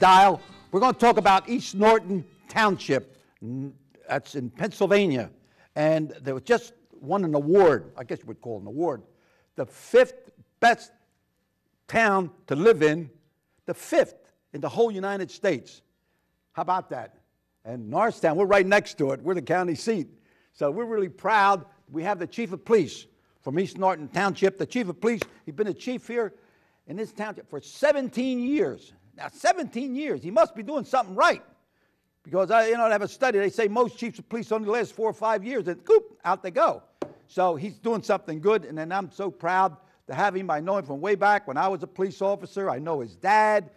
dial. We're going to talk about East Norton Township. That's in Pennsylvania. And they just won an award, I guess you would call it an award, the 5th best town to live in, the 5th in the whole United States. How about that? And Norristown, we're right next to it. We're the county seat. So we're really proud. We have the chief of police from East Norton Township. The chief of police, he's been a chief here in this township for 17 years. Now, 17 years. He must be doing something right. Because, I have a study. They say most chiefs of police only last 4 or 5 years, and goop, out they go. So he's doing something good, and then I'm so proud to have him. I know him from way back when I was a police officer. I know his dad,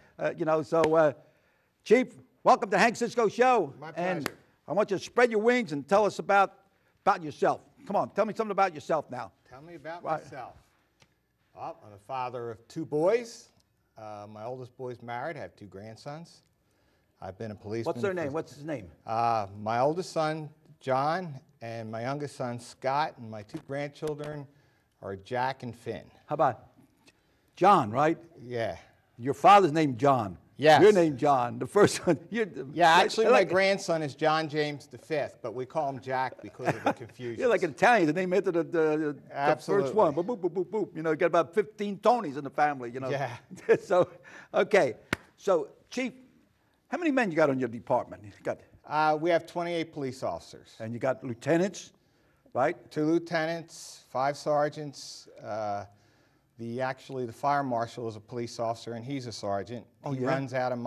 Chief, welcome to Hank Cisco Show. My pleasure. And I want you to spread your wings and tell us about yourself. Come on, tell me something about yourself now. Tell me about myself. Well, I'm a father of 2 boys. My oldest boy's married. I have 2 grandsons. I've been a policeman. What's their name? What's his name? My oldest son, John, and my youngest son, Scott, and my 2 grandchildren are Jack and Finn. How about John, right? Yeah. Your father's name John. Yes. Your name John. The first one. Yeah, actually my grandson is John James V, but we call him Jack because of the confusion. You're like an Italian. The name after the first one. Boop, boop, boop, boop, boop. You got about 15 Tonys in the family, Yeah. So, okay. So, Chief, how many men you got on your department? We have 28 police officers. And you got lieutenants, right? 2 lieutenants, 5 sergeants. The fire marshal is a police officer, and he's a sergeant. Oh, he runs out of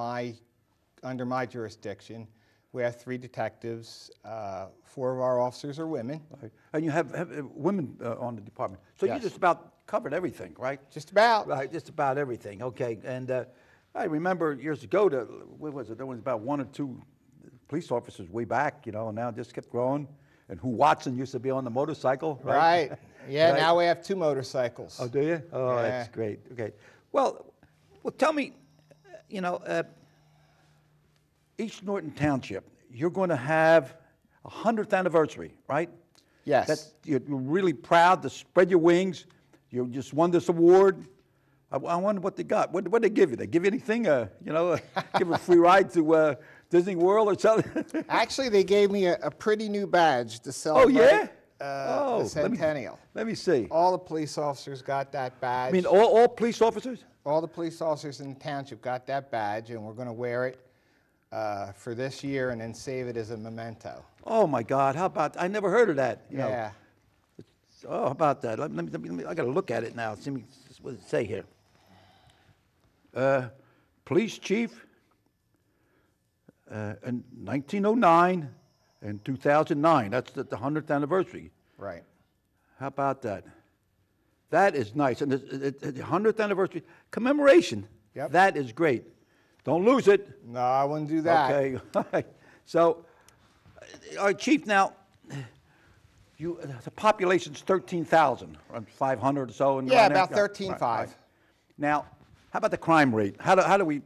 under my jurisdiction. We have 3 detectives. 4 of our officers are women. Right. And you have women on the department. So Yes. you just about covered everything, right? Just about. Right, just about everything. Okay. And I remember years ago, there was about 1 or 2 police officers way back, and now it just kept growing. And who Watson used to be on the motorcycle, right? Right. Yeah, Right. now we have 2 motorcycles. Oh, do you? Oh, Yeah. That's great. Okay. Well, tell me, East Norton Township, you're going to have a 100th anniversary, right? Yes. You're really proud to spread your wings. You just won this award. I wonder what they got. What did they give you? They give you anything? Give a free ride to Disney World or something? Actually, they gave me a pretty new badge to celebrate the centennial. Let me see. All the police officers got that badge. I mean, all police officers? All the police officers in the township got that badge, and we're going to wear it for this year and then save it as a memento. Oh, my God. How about I never heard of that. Yeah. Oh, how about that? Let me, I got to look at it now. See what does it say here? Police chief in 1909 and 2009. That's the 100th anniversary. Right. How about that? That is nice. And the 100th anniversary commemoration. Yep. That is great. Don't lose it. No, I wouldn't do that. Okay. All right. So, all right, Chief, now, the population's 13,000, around 500 or so. Yeah, about 13.5. Right. Now, how about the crime rate? How do we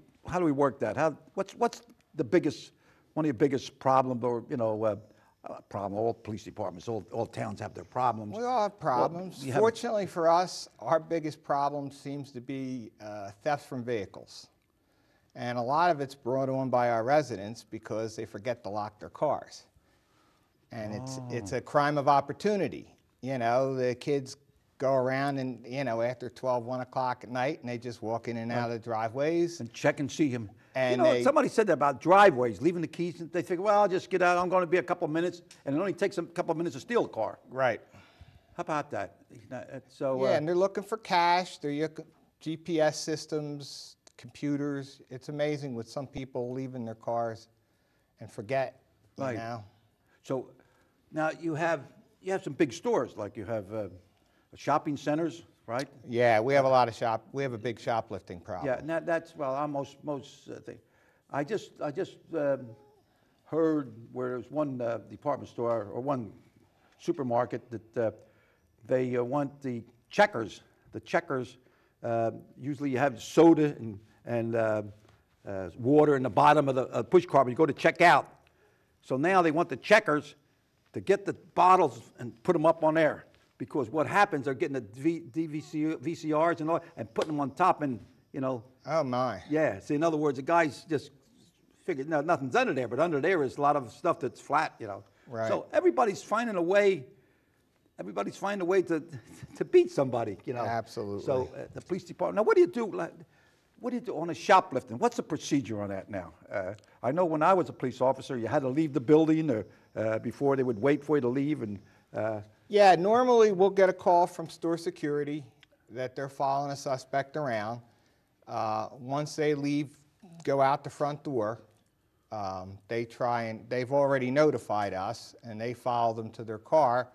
work that? What's the biggest, one of your biggest problems, or problem? All police departments, all towns have their problems. We all have problems. Well, Fortunately for us, our biggest problem seems to be theft from vehicles. And a lot of it's brought on by our residents because they forget to lock their cars. And it's a crime of opportunity. The kids go around and, after 12, 1 o'clock at night, and they just walk in and out of driveways. And check and see him. And somebody said that about driveways, leaving the keys, and they think, well, I'll just get out, I'm going to be a couple of minutes, and it only takes them a couple of minutes to steal a car. Right. How about that? So, yeah, and they're looking for cash, they're GPS systems, computers. It's amazing with some people leaving their cars and forget, Right. So now you have some big stores, like you have shopping centers, right? Yeah, we have a lot of we have a big shoplifting problem. Yeah, and that's most thing. I just heard where there was one department store or one supermarket that they want the checkers. The checkers, usually you have soda and water in the bottom of the push cart when you go to check out. So now they want the checkers to get the bottles and put them up on there. Because what happens, they're getting the VCRs and all, and putting them on top, and Oh my. Yeah. See, in other words, the guy's just figure, no, nothing's under there, but under there is a lot of stuff that's flat, you know. Right. So everybody's finding a way to beat somebody, you know. Absolutely. So the police department, now what do you do? What do you do on a shoplifting? What's the procedure on that now? I know when I was a police officer, you had to leave the building or, before they would wait for you to leave. And Yeah, normally we'll get a call from store security that they're following a suspect around. Once they leave, go out the front door, they've already notified us, and they follow them to their car.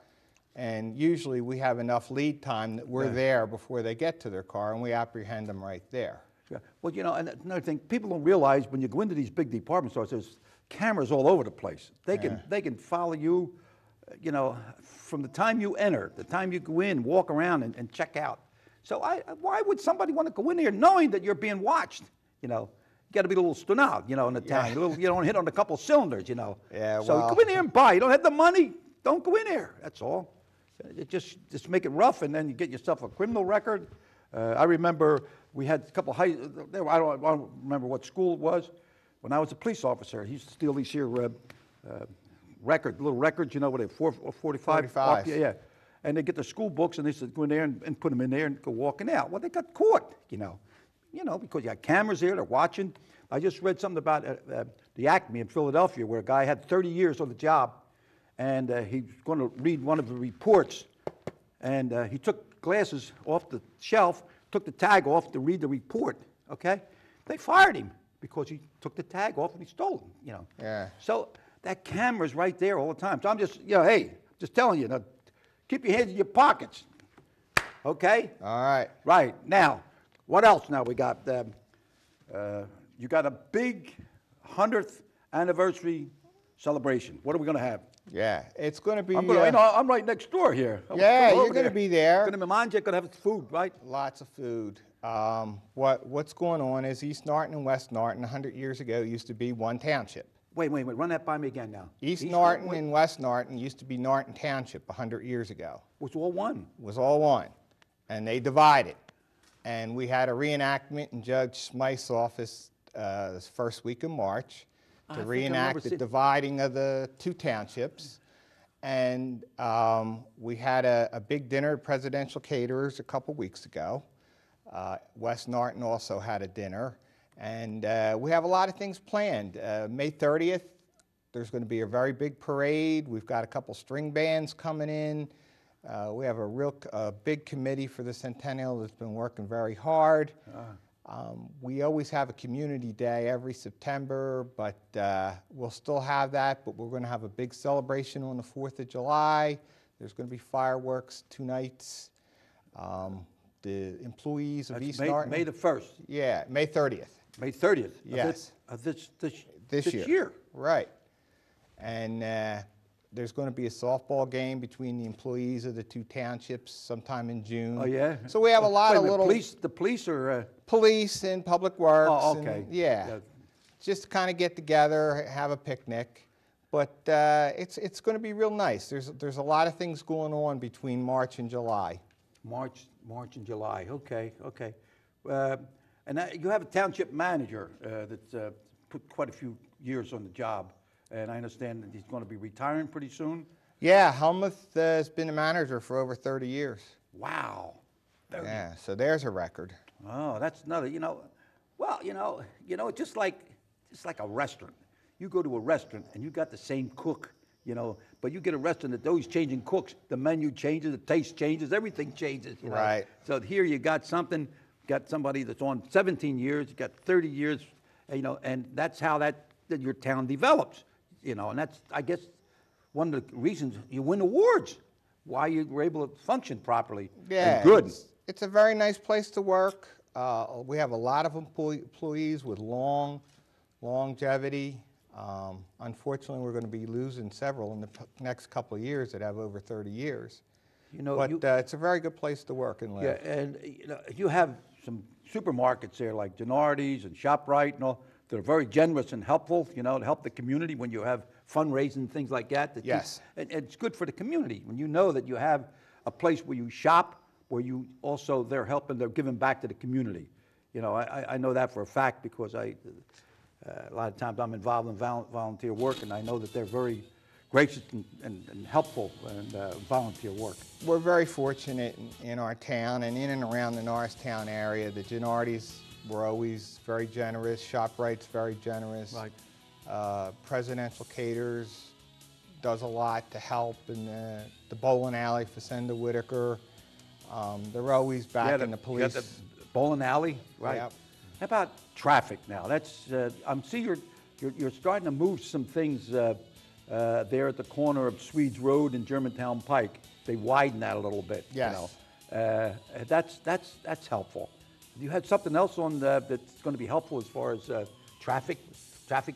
And usually we have enough lead time that we're there before they get to their car, and we apprehend them right there. yeah. Well, you know, and another thing, people don't realize when you go into these big department stores, there's cameras all over the place. They can follow you, you know, from the time you enter, the time you go in, walk around and check out. So why would somebody want to go in there knowing that you're being watched? You know, you got to be a little stood out, you know, in the town. You don't hit on a couple cylinders, you know. Yeah, so well, go in there and buy. You don't have the money, don't go in there. That's all. Just make it rough, and then you get yourself a criminal record. I remember we had a couple I don't remember what school it was. When I was a police officer, he used to steal these here little records, you know, with a 45. 45. Yeah. And they get the school books, and they said go in there and put them in there and go walking out. Well, they got caught, you know, because you got cameras there, they're watching. I just read something about the Acme in Philadelphia, where a guy had 30 years on the job, and he's going to read one of the reports, and he took glasses off the shelf, took the tag off to read the report, okay? They fired him because he took the tag off and he stole them, you know. Yeah. So that camera's right there all the time. So I'm just, you know, hey, just telling you, now, keep your hands in your pockets, okay? All right. Right. Now, what else now we got? You got a big 100th anniversary celebration. What are we going to have? Yeah, it's going to be. I'm right next door here. Yeah, you're going to be there. Going to be mine. You're going to have food, right? Lots of food. What's going on is East Norton and West Norton 100 years ago used to be one township. Wait. Run that by me again now. East Norton and West Norton used to be Norton Township 100 years ago. Was all one. Was all one. And they divided. And we had a reenactment in Judge Smythe's office this first week of March to reenact the dividing of the two townships. And we had a big dinner at Presidential Caterers a couple weeks ago. West Norton also had a dinner. And we have a lot of things planned. May 30th, there's going to be a very big parade. We've got a couple string bands coming in. We have a big committee for the Centennial that's been working very hard. We always have a community day every September, but we'll still have that, but we're going to have a big celebration on the 4th of July. There's going to be fireworks 2 nights. The employees of East Norton. May the 1st. Yeah, May 30th. May 30th. Yes. This year. Right. And there's going to be a softball game between the employees of the two townships sometime in June. Oh, yeah? So we have a lot of little... The police or... Police and Public Works. Oh, okay. And, yeah. Just to kind of get together, have a picnic. But it's going to be real nice. There's a lot of things going on between March and July. March and July. Okay. And you have a township manager that's put quite a few years on the job, and I understand that he's going to be retiring pretty soon. Yeah, Helmuth has been a manager for over 30 years. Wow. Yeah, so there's a record. Oh, that's another. Just like a restaurant. You go to a restaurant and you got the same cook, but you get a restaurant that's always changing cooks. The menu changes, the taste changes, everything changes. Right. So here you got somebody that's on 17 years, you got 30 years, and that's how that your town develops, and that's, I guess, one of the reasons you win awards, why you were able to function properly. Yeah, and good. It's a very nice place to work. We have a lot of employees with longevity. Unfortunately, we're going to be losing several in the next couple of years that have over 30 years. But it's a very good place to work and live. Yeah, and you have some supermarkets there like Gennardi's and ShopRite and all. They're very generous and helpful, to help the community when you have fundraising, things like that. Yes. And it's good for the community when you know that you have a place where you shop, where you also, they're giving back to the community. I know that for a fact because a lot of times I'm involved in volunteer work, and I know that they're very gracious and helpful and volunteer work. We're very fortunate in our town and in and around the Norristown area. The Gennardis were always very generous. ShopRite's very generous. Right. Presidential Caters does a lot to help, and the bowling alley, Facenda Whitaker, they're always backing the police. You got the bowling alley, right? Yep. How about traffic now? That's I'm see you're starting to move some things there at the corner of Swedes Road and Germantown Pike. They widen that a little bit. Yes. You know, that's helpful. You had something else on that's going to be helpful as far as traffic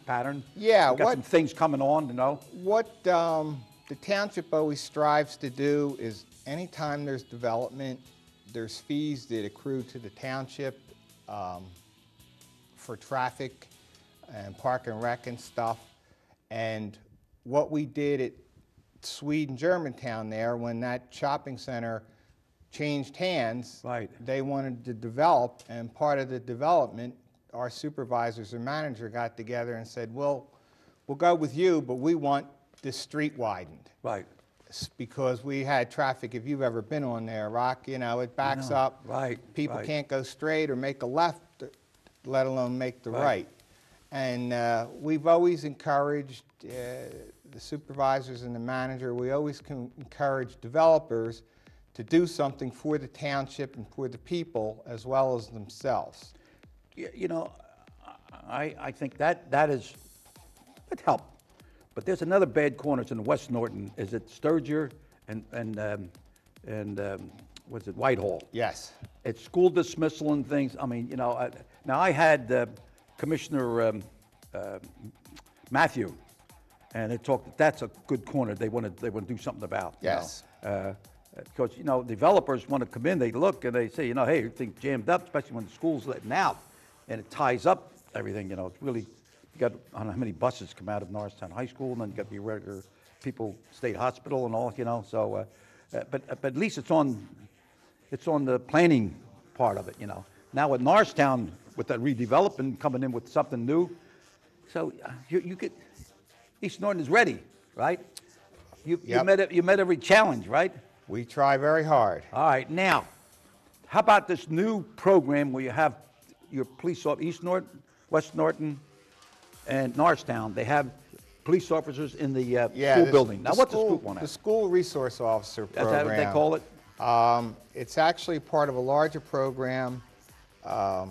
pattern. Yeah. You got some things coming on, you know. What the township always strives to do is anytime there's development, there's fees that accrue to the township for traffic and park and rec and stuff. And what we did at Sweden Germantown there, when that shopping center changed hands, right, they wanted to develop, and part of the development, our supervisors and manager got together and said, we'll go with you, but we want this street widened. Right. Because we had traffic, if you've ever been on there, Rock, you know, it backs up. Right. People right. can't go straight or make a left, let alone make the right. And we've always encouraged the supervisors and the manager, we always encourage developers to do something for the township and for the people as well as themselves. You know, I think that is, it helped. But there's another bad corner. It's in West Norton. Is it Sturgill and was it Whitehall? Yes. It's school dismissal and things. I mean, you know, now I had Commissioner Matthew, and they talked that that's a good corner. They want to do something about. Yes. Because you know, developers want to come in. They look and they say, you know, hey, everything's jammed up, especially when the school's letting out, and it ties up everything. You know, it's really. You got, I don't know how many buses come out of Norristown High School, and then you got the regular people, State Hospital and all, you know, so, but at least it's on the planning part of it, you know. Now at Norristown, with that redevelopment coming in with something new, so you get, East Norton is ready, right? You met every challenge, right? We try very hard. All right, now, how about this new program where you have your police officers, East Norton, West Norton, and Norristown, they have police officers in the school building. Now, what's the scoop on that? The School Resource Officer Program. That's what they call it? It's actually part of a larger program that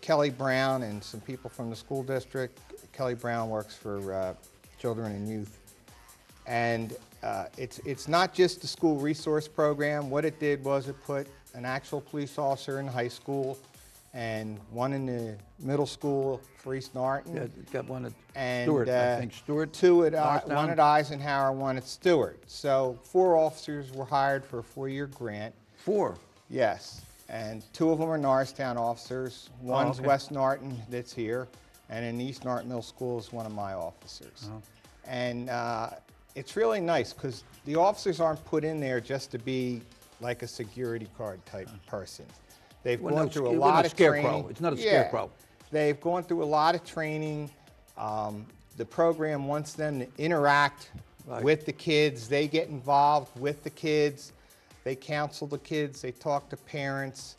Kelly Brown and some people from the school district, Kelly Brown works for children and youth. And it's not just the School Resource Program. What it did was it put an actual police officer in high school and one in the middle school for East Norton. Yeah, got one at and, Stewart, I think. Stewart? Two at, one at Eisenhower, one at Stewart. So 4 officers were hired for a 4-year grant. 4? Yes. And 2 of them are Norristown officers. One's West Norton that's here. And in East Norton Middle School is one of my officers. And it's really nice because the officers aren't put in there just to be like a security guard type person. They've gone through a lot of training. It's not a scarecrow. They've gone through a lot of training. The program wants them to interact with the kids. They get involved with the kids. They counsel the kids. They talk to parents.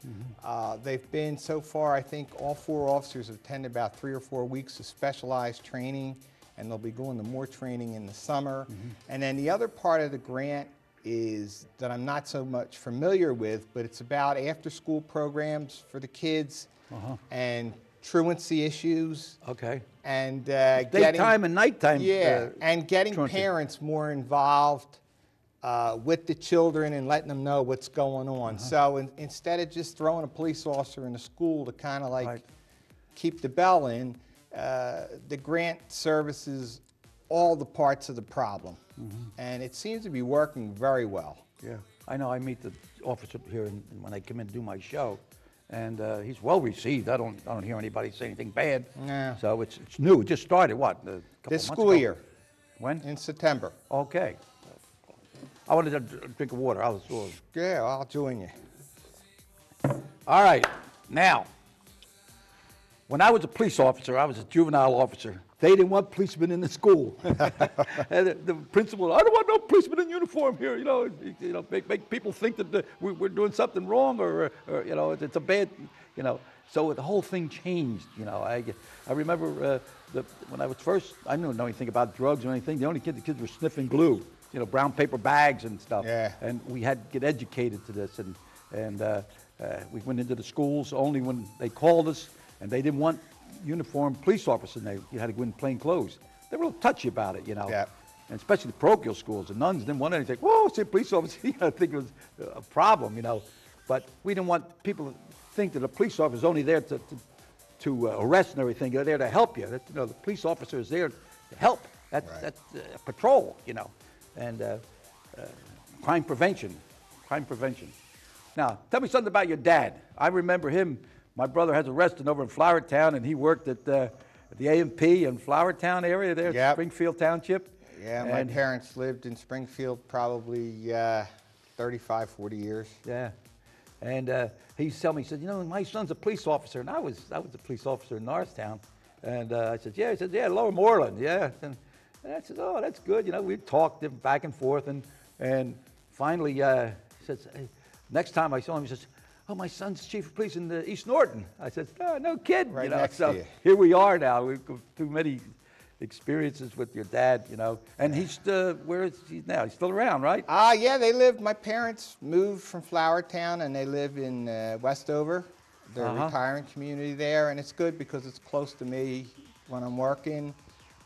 They've been, so far, I think all 4 officers have attended about 3 or 4 weeks of specialized training, and they'll be going to more training in the summer. And then the other part of the grant is that I'm not so much familiar with, but it's about after-school programs for the kids and truancy issues. Okay. And daytime and nighttime. And getting truancy. parents more involved with the children and letting them know what's going on. So instead of just throwing a police officer in the school to kind of like keep the bell in, the grant services all the parts of the problem. And it seems to be working very well. Yeah, I know. I meet the officer here when I come in to do my show, and he's well received. I don't hear anybody say anything bad. Yeah. So it's new. It just started, what, a couple This months school ago? year. When? In September. Okay. I wanted a drink of water. Yeah, I'll join you. All right. Now, when I was a police officer, I was a juvenile officer. They didn't want policemen in the school. And the principal, I don't want no policemen in uniform here. Make people think that we're doing something wrong, or it's a bad, So the whole thing changed. I remember when I was first, I didn't know anything about drugs or anything. The only the kids were sniffing glue, brown paper bags and stuff. Yeah. And we had to get educated to this, and we went into the schools only when they called us, and they didn't want uniformed police officers. You had to go in plain clothes. They were a little touchy about it, Yeah. And especially the parochial schools. The nuns didn't want anything. Whoa, see a police officer. I think it was a problem, But we didn't want people to think that a police officer is only there to arrest and everything. They're there to help you. The police officer is there to help. That's patrol, and crime prevention. Now, tell me something about your dad. I remember him. My brother has arrested over in Flowertown, and he worked at the A&P in Flowertown area there, Yep. Springfield Township. Yeah, my parents lived in Springfield probably 35, 40 years. Yeah, and he used to tell me, he said, my son's a police officer, and I was a police officer in Norristown. And I said, yeah. He said, yeah, Lower Moreland, yeah. And I said, oh, that's good. We talked back and forth, and finally he says, hey, next time I saw him, he says, oh, my son's chief of police in East Norton. I said, oh, no kidding. Right next to you. Here we are now. We've gone through many experiences with your dad, And where is he now? He's still around, right? Yeah, my parents moved from Flowertown, and they live in Westover. They're a retirement community there, and it's good because it's close to me when I'm working,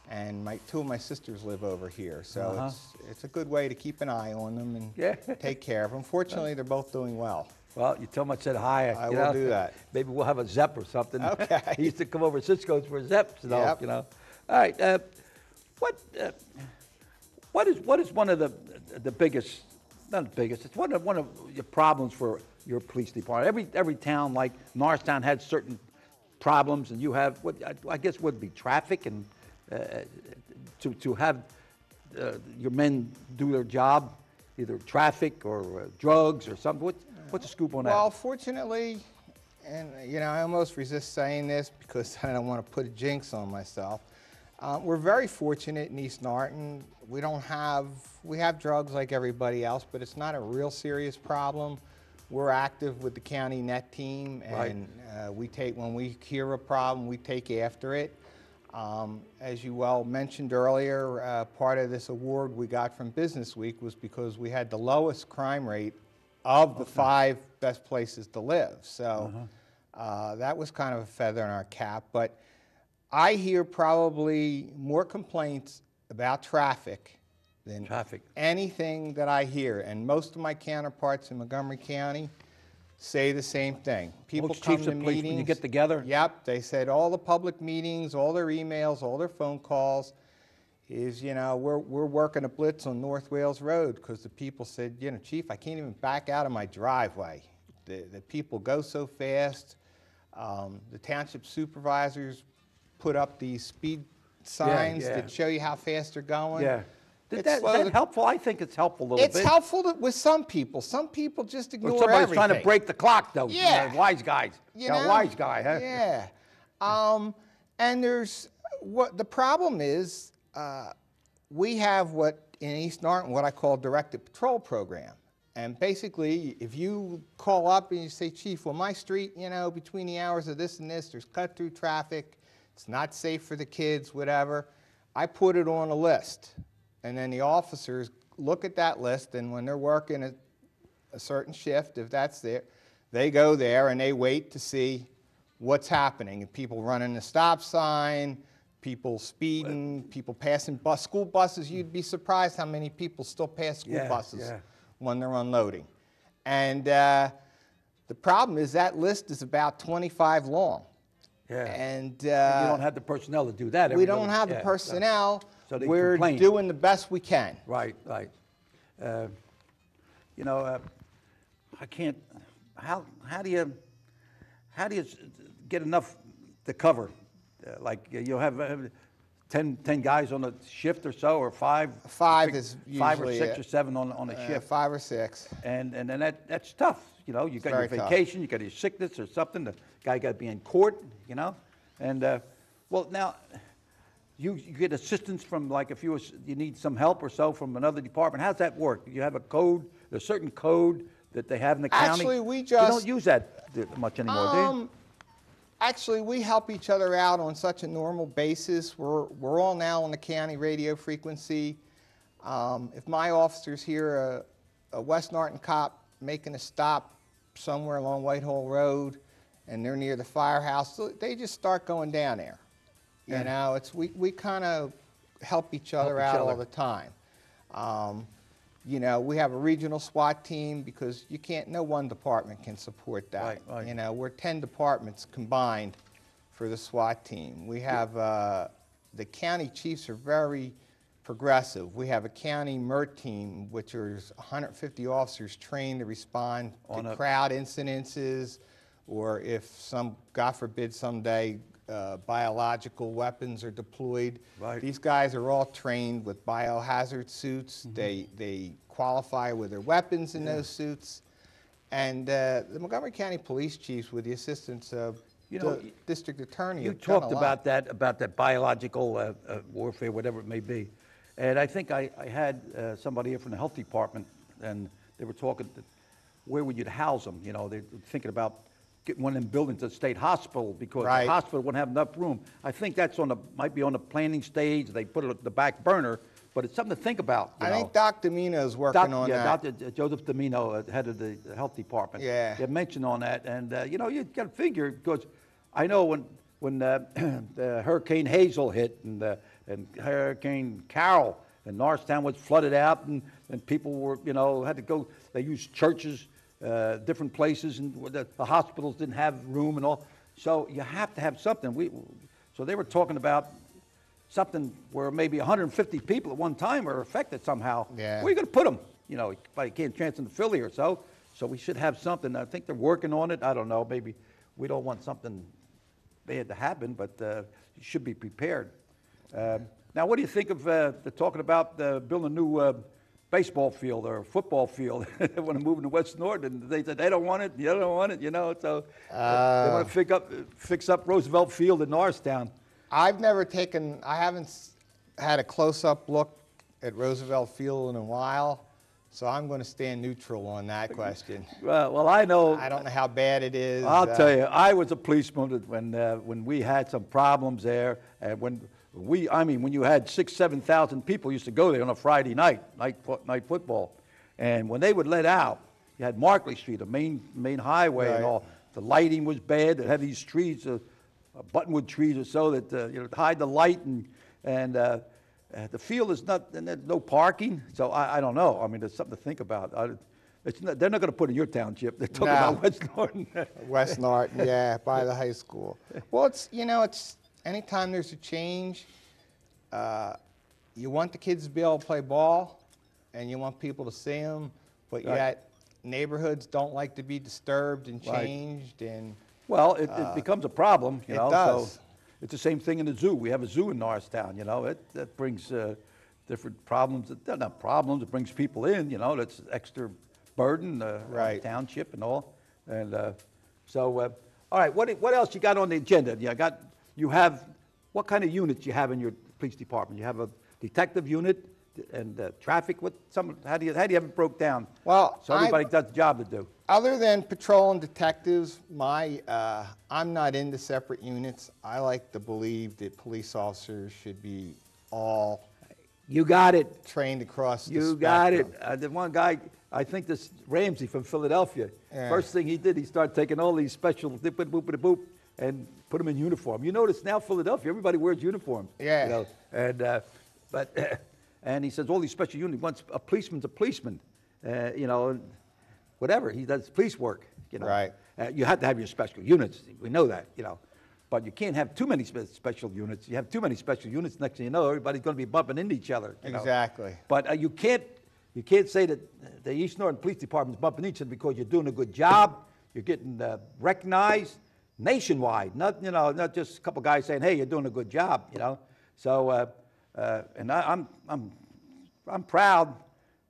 and two of my sisters live over here. So it's a good way to keep an eye on them and take care of them. Fortunately, they're both doing well. Well, you tell him I said hi. I will do that. Maybe we'll have a Zep or something. Okay. He used to come over to Cisco's for Zeps, Yep. All right. What is one of the biggest, not the biggest, it's one of your problems for your police department? Every town like Norristown had certain problems, and you have I guess would be traffic, and to have your men do their job, either traffic or drugs or something. What's the scoop on that? Well, fortunately, and I almost resist saying this because I don't want to put a jinx on myself. We're very fortunate in East Norton. We have drugs like everybody else, but it's not a real serious problem. We're active with the county net team, and when we hear a problem, we take after it. As you well mentioned earlier, part of this award we got from Business Week was because we had the lowest crime rate of the 5 best places to live. So that was kind of a feather in our cap. But I hear probably more complaints about traffic than anything that I hear. And most of my counterparts in Montgomery County say the same thing. People come to meetings. When you get together? Yep. They said all the public meetings, all their emails, all their phone calls is, we're working a blitz on North Wales Road because the people said, Chief, I can't even back out of my driveway. The people go so fast. The township supervisors put up these speed signs that show you how fast they're going. Yeah. Is that helpful? I think it's helpful a little bit. It's helpful with some people. Some people just ignore everything. Somebody's trying to break the clock, though. Yeah. Wise guys. Wise guy, huh? Yeah. And the problem is, we have in East Norton what I call directed patrol program. And basically, if you call up and you say, Chief, well, my street, between the hours of this and this, there's cut-through traffic, it's not safe for the kids, whatever, I put it on a list. And then the officers look at that list, and when they're working a certain shift, if that's there, they go there and they wait to see what's happening. If people running the stop sign, people speeding, people passing school buses. You'd be surprised how many people still pass school buses when they're unloading. And the problem is that list is about 25 long. Yeah. And you don't have the personnel to do that. We don't have the personnel. So they we're complain. doing the best we can. Right. I can't. How do you get enough to cover? Like you'll have 10 guys on a shift or so, or 5. 5 is usually 5 or 6 or 7 on a shift. 5 or 6. And then that's tough. You got your vacation, you got your sickness or something. The guy got to be in court. And, well, now, you get assistance from, like, if you need some help or so from another department. How's that work? You have a code, a certain code that they have in the county? Actually, we You just... don't use that much anymore, do you? Actually, we help each other out on such a normal basis. We're all now on the county radio frequency. If my officers hear a West Norton cop making a stop somewhere along Whitehall Road and they're near the firehouse, they just start going down there. Yeah. You know, we kind of help each other out all the time. You know, we have a regional SWAT team because no one department can support that. Right, right. You know, we're 10 departments combined for the SWAT team. We have, the county chiefs are very progressive. We have a county MERT team, which is 150 officers trained to respond to crowd incidences, or if God forbid, someday biological weapons are deployed. Right. These guys are all trained with biohazard suits. Mm-hmm. They qualify with their weapons in those suits. And the Montgomery County Police Chiefs, with the assistance of the district attorney, you talked about that biological warfare, whatever it may be. And I think I had somebody here from the health department, and they were talking, where would you house them? You know, they're thinking about getting one of them buildings at the state hospital because the hospital wouldn't have enough room. I think that's might be on the planning stage. They put it at the back burner, but it's something to think about. I think Doc Domino is working on that. Dr. Joseph Domino, head of the health department. Yeah. He had mentioned on that, and you know, you got to figure, because I know when the Hurricane Hazel hit and Hurricane Carol, and Norristown was flooded out, and people were, you know, had to go. They used churches, different places, and the hospitals didn't have room and all. So you have to have something. So they were talking about something where maybe 150 people at one time are affected somehow. Yeah. Where are you going to put them? You know, you can't transfer to Philly or so. So we should have something. I think they're working on it. I don't know. Maybe we don't want something bad to happen, but you should be prepared. Now, what do you think of talking about building a new baseball field or football field? They want to move into West Norton, and they said they don't want it, you don't want it, you know. So they want to fix up Roosevelt Field in Norristown. I haven't had a close-up look at Roosevelt Field in a while, so I'm going to stand neutral on that question. Well, I know. I don't know how bad it is. I'll tell you, I was a policeman when we had some problems there, and when you had 6,000 to 7,000 people used to go there on a Friday night football, and when they would let out, you had Markley Street, a main highway, and all. The lighting was bad. It had these trees, buttonwood trees or so that hide the light, and the field is not, and there's no parking. So I don't know. I mean, there's something to think about. They're not going to put it in your township. They're talking about West Norton. West Norton, yeah, by the high school. Well, it's anytime there's a change, you want the kids to be able to play ball, and you want people to see them, but yet neighborhoods don't like to be disturbed and changed. And well, it becomes a problem, you know. It does. So it's the same thing in the zoo. We have a zoo in Norristown, you know. That brings different problems. They're not problems. It brings people in, you know. That's extra burden on the township and all. And all right, what else you got on the agenda? You have, what kind of units you have in your police department? You have a detective unit and traffic. How do you have it broke down? Well, so everybody does the job to do. Other than patrol and detectives, I'm not into separate units. I like to believe that police officers should be all. You got it. Trained across the spectrum. You got it. The one guy, I think this Ramsey from Philadelphia. Yeah. First thing he did, he started taking all these special boop and put them in uniform. You notice now Philadelphia, everybody wears uniforms. Yeah. You know, and he says all these special units. Once a policeman's a policeman, you know, whatever he does police work. You know, right. You have to have your special units. We know that. You know, but you can't have too many special units. You have too many special units. Next thing you know, everybody's going to be bumping into each other. Exactly. Know? But you can't say that the East Norton Police Department is bumping each other because you're doing a good job. You're getting recognized nationwide, not just a couple guys saying, "Hey, you're doing a good job," you know. So, and I'm proud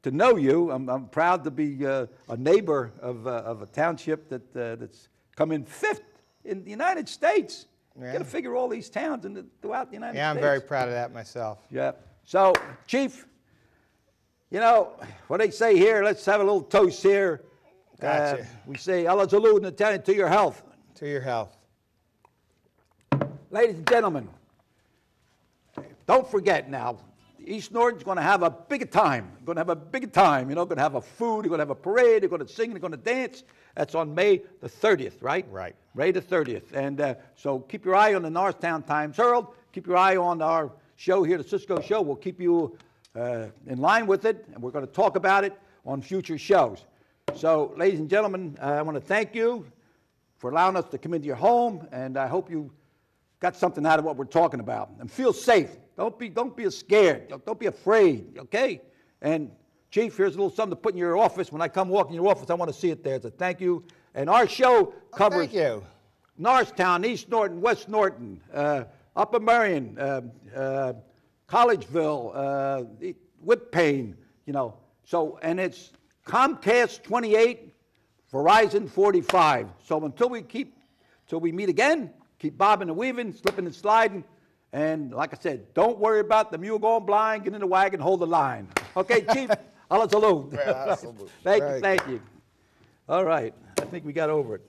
to know you. I'm proud to be a neighbor of a township that's come in 5th in the United States Yeah. got to figure all these towns throughout the United States. Yeah, I'm very proud of that myself. Yeah. So, Chief, you know, what they say here, let's have a little toast here. Gotcha. We say, Allah Zalud in Italian, to your health. To your health. Ladies and gentlemen, don't forget now, East Norton's going to have a bigger time. Going to have a bigger time. You know, going to have a food, they're going to have a parade, they're going to sing, they're going to dance. That's on May the 30th, right? Right. May the 30th. And so keep your eye on the Norristown Times-Herald. Keep your eye on our show here, the Cisco Show. We'll keep you in line with it, and we're going to talk about it on future shows. So, ladies and gentlemen, I want to thank you for allowing us to come into your home, and I hope you got something out of what we're talking about. And feel safe. Don't be scared. Don't be afraid, okay? And, Chief, here's a little something to put in your office. When I come walk in your office, I want to see it there. So thank you. And our show covers Thank you. Norristown, East Norton, West Norton, Upper Merion, Collegeville, Whippane, you know. So, and it's Comcast 28, Verizon 45. So until we meet again, keep bobbing and weaving, slipping and sliding. And like I said, don't worry about the mule going blind. Get in the wagon, hold the line. Okay, Chief? Allah salute. Yeah, salute. Thank you. All right. I think we got over it.